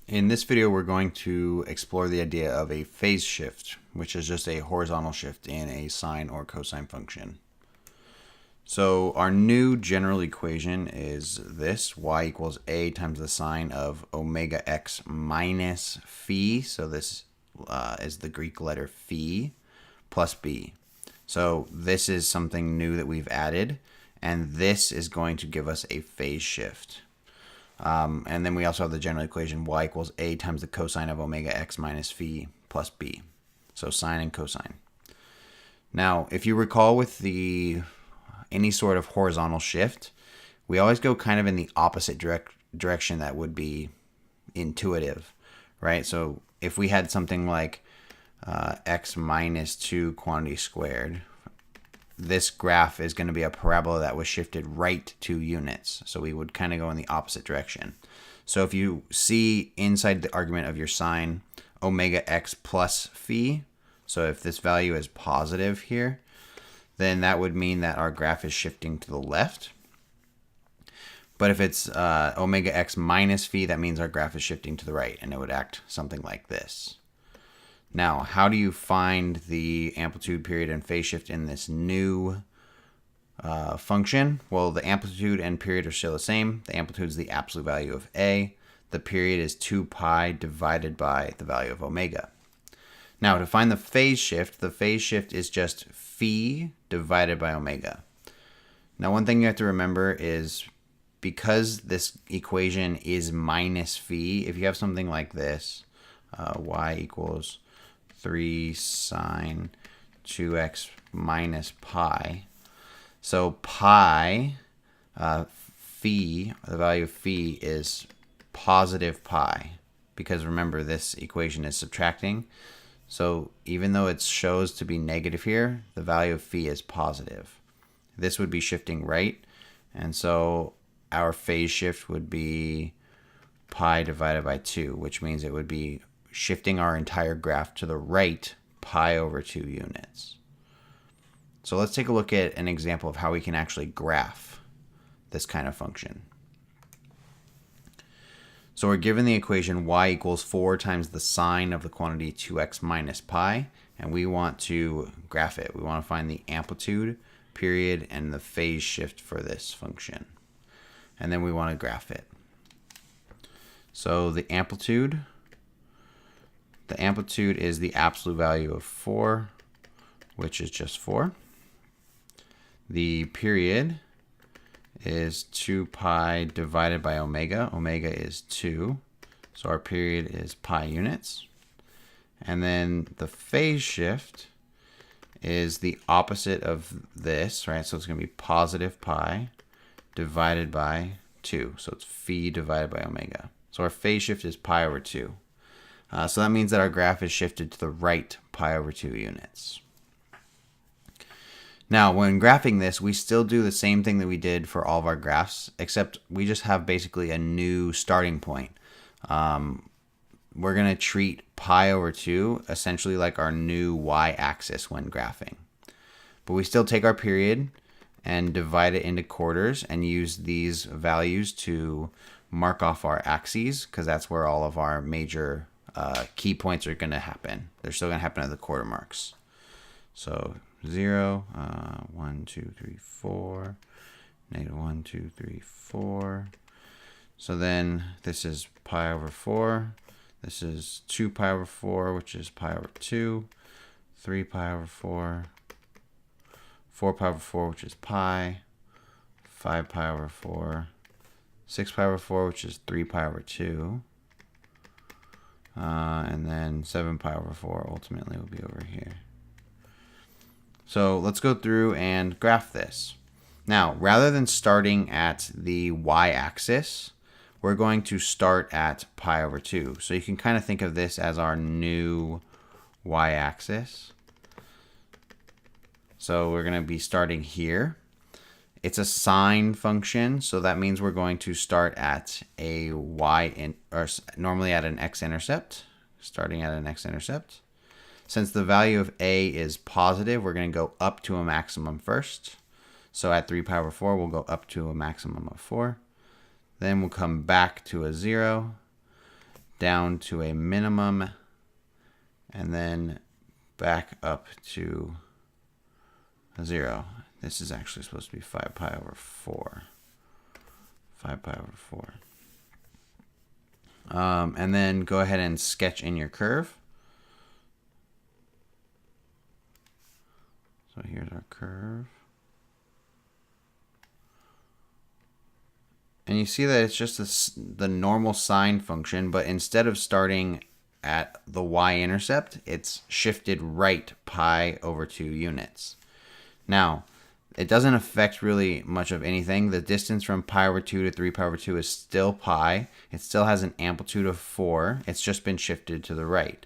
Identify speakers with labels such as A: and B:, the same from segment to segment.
A: In this video, we're going to explore the idea of a phase shift, which is just a horizontal shift in a sine or cosine function. So our new general equation is this: y equals a times the sine of omega x minus phi. So this is the Greek letter phi plus b. So this is something new that we've added, and this is going to give us a phase shift. And then we also have the general equation y equals a times the cosine of omega x minus phi plus b. So sine and cosine. Now, if you recall with any sort of horizontal shift, we always go kind of in the opposite direction that would be intuitive, right? So if we had something like x minus 2 quantity squared, this graph is going to be a parabola that was shifted right 2 units. So we would kind of go in the opposite direction. So if you see inside the argument of your sine omega x plus phi, so if this value is positive here, then that would mean that our graph is shifting to the left. But if it's omega x minus phi, that means our graph is shifting to the right, and it would act something like this. Now, how do you find the amplitude, period, and phase shift in this new function? Well, the amplitude and period are still the same. The amplitude is the absolute value of a. The period is 2 pi divided by the value of omega. Now, to find the phase shift is just phi divided by omega. Now, one thing you have to remember is because this equation is minus phi, if you have something like this, y equals 3 sine 2x minus pi. So pi, phi, the value of phi is positive pi, because remember this equation is subtracting. So even though it shows to be negative here, the value of phi is positive. This would be shifting right, and so our phase shift would be pi divided by 2, which means it would be shifting our entire graph to the right pi over 2 units. So let's take a look at an example of how we can actually graph this kind of function. So we're given the equation y equals 4 times the sine of the quantity 2x minus pi, and we want to graph it. We want to find the amplitude, period, and the phase shift for this function. And then we want to graph it. So the amplitude is the absolute value of 4, which is just 4. The period is 2 pi divided by omega. Omega is 2, so our period is pi units. And then the phase shift is the opposite of this, right? So it's going to be positive pi divided by 2. So it's phi divided by omega. So our phase shift is pi over 2. So that means that our graph is shifted to the right pi over 2 units. Now, when graphing this, we still do the same thing that we did for all of our graphs, except we just have basically a new starting point. We're going to treat pi over 2 essentially like our new y-axis when graphing. But we still take our period and divide it into quarters and use these values to mark off our axes, because that's where all of our major key points are going to happen. They're still going to happen at the quarter marks. So 0, 1, 2, 3, 4, negative 1, 2, 3, 4. So then this is pi over 4. This is 2 pi over 4, which is pi over 2. 3 pi over 4. 4 pi over 4, which is pi. 5 pi over 4. 6 pi over 4, which is 3 pi over 2. And then 7 pi over 4 ultimately will be over here. So let's go through and graph this. Now, rather than starting at the y-axis, we're going to start at pi over 2. So you can kind of think of this as our new y-axis. So we're going to be starting here. It's a sine function, so that means we're going to start at a normally at an x-intercept, starting at an x-intercept. Since the value of a is positive, we're going to go up to a maximum first. So at 3 pi over 4, we'll go up to a maximum of 4. Then we'll come back to a 0, down to a minimum, and then back up to 0. This is actually supposed to be 5 pi over 4. 5 pi over 4. And then go ahead and sketch in your curve. So here's our curve. And you see that it's just the normal sine function, but instead of starting at the y-intercept, it's shifted right pi over 2 units. Now, it doesn't affect really much of anything. The distance from pi over 2 to 3 pi over 2 is still pi. It still has an amplitude of 4. It's just been shifted to the right.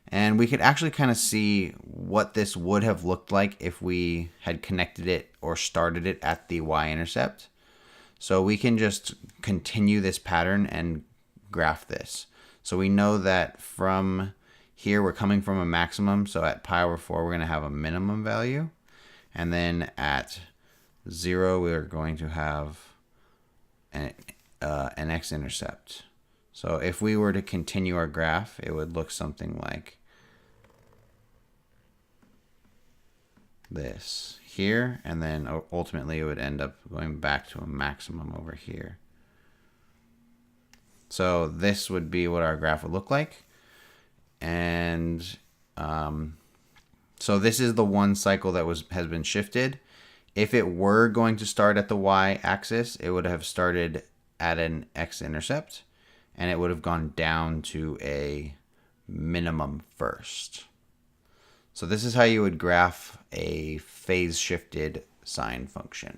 A: And we could actually kind of see what this would have looked like if we had connected it or started it at the y-intercept. So we can just continue this pattern and graph this. So we know that from here we're coming from a maximum. So at pi over 4 we're going to have a minimum value. And then at 0 we're going to have an x-intercept. So if we were to continue our graph, it would look something like this here, and then ultimately it would end up going back to a maximum over here. So this would be what our graph would look like. And so this is the one cycle that has been shifted. If it were going to start at the y-axis, it would have started at an x-intercept, and it would have gone down to a minimum first. So this is how you would graph a phase-shifted sine function.